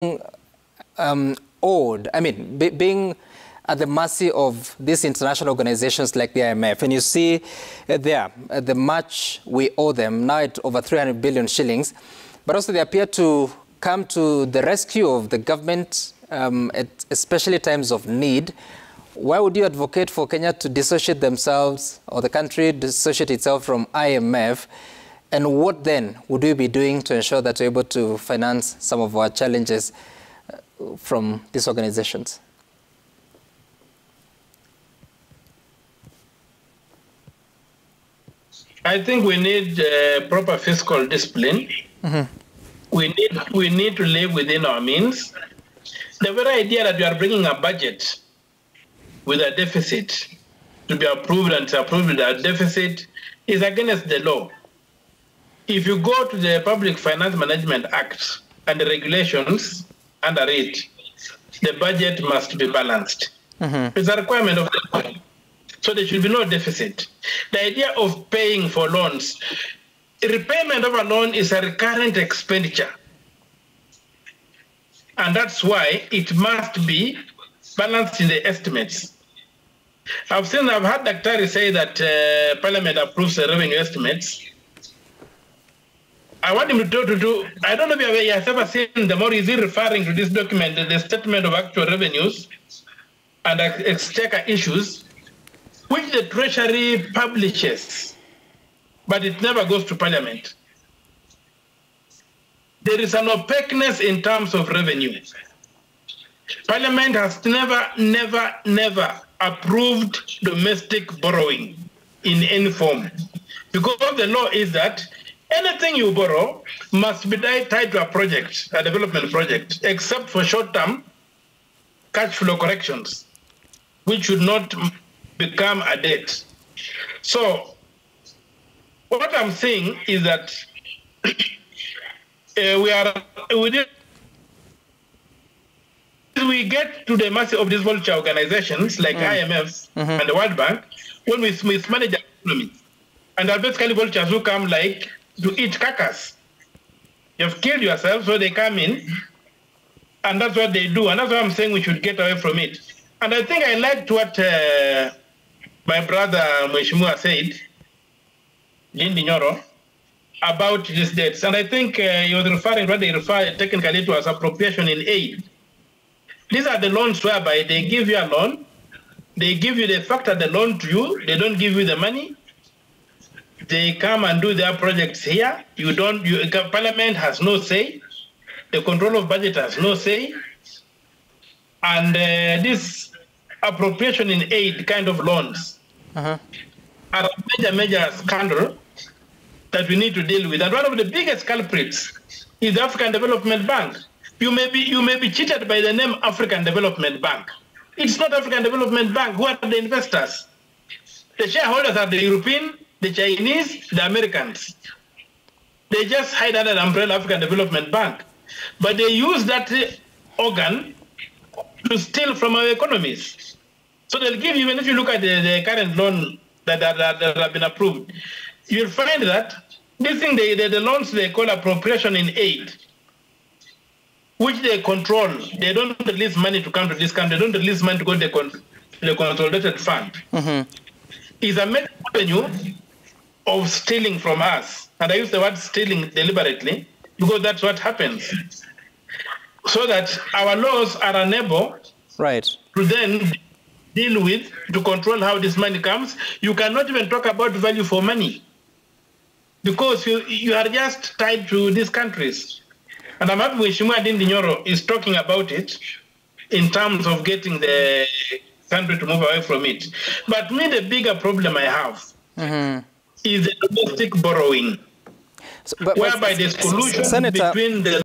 owed, I mean, being at the mercy of these international organizations like the IMF, and you see there the much we owe them, now at over 300 billion shillings, but also they appear to come to the rescue of the government at especially times of need. Why would you advocate for Kenya to dissociate themselves, or the country dissociate itself from IMF? And what then would we be doing to ensure that we're able to finance some of our challenges from these organizations? I think we need proper fiscal discipline. Mm-hmm. We need to live within our means. The very idea that we are bringing a budget with a deficit to be approved and to approve with a deficit is against the law. If you go to the Public Finance Management Act and the regulations under it, the budget must be balanced. Mm-hmm. It's a requirement of the law. So there should be no deficit. The idea of paying for loans, repayment of a loan is a recurrent expenditure. And that's why it must be balanced in the estimates. I've heard Dr. say that Parliament approves the revenue estimates. I want him to do, I don't know if he has ever seen them, or is he referring to this document, the statement of actual revenues and exchequer issues, which the Treasury publishes, but it never goes to Parliament. There is an opaqueness in terms of revenue. Parliament has never approved domestic borrowing in any form, because the law is that anything you borrow must be tied to a project, a development project, except for short-term cash flow corrections, which should not become a debt. So what I'm saying is that we get to the mercy of these vulture organizations like IMF and the World Bank when we mismanage the economy. And they're basically vultures who come like to eat carcass. You've killed yourself, so they come in, and that's what they do. And that's why I'm saying we should get away from it. And I think I liked what my brother Mheshimiwa said, Jindi Nyoro, about these debts. And I think he was referring to what they refer technically to as appropriation in aid. These are the loans whereby they give you a loan, they give you the factor the loan to you, they don't give you the money. They come and do their projects here. Parliament has no say. The control of budget has no say. And this appropriation in aid kind of loans are a major scandal that we need to deal with. And one of the biggest culprits is the African Development Bank. You may be cheated by the name African Development Bank. It's not African Development Bank. Who are the investors? The shareholders are the European, the Chinese, the Americans. They just hide under the umbrella African Development Bank. But they use that organ to steal from our economies. So they'll give you, even if you look at the current loan that have been approved, you'll find that this thing, the loans they call appropriation in aid, which they control, they don't release money to come to this country, they don't release money to go to the consolidated fund, is a major revenue of stealing from us. And I use the word stealing deliberately because that's what happens. So that our laws are unable to then deal with, to control how this money comes. You cannot even talk about value for money because you are just tied to these countries. And I'm happy Mheshimiwa Jindi Nyoro is talking about it in terms of getting the country to move away from it. But me, the bigger problem I have is the domestic borrowing, whereby there's collusion between the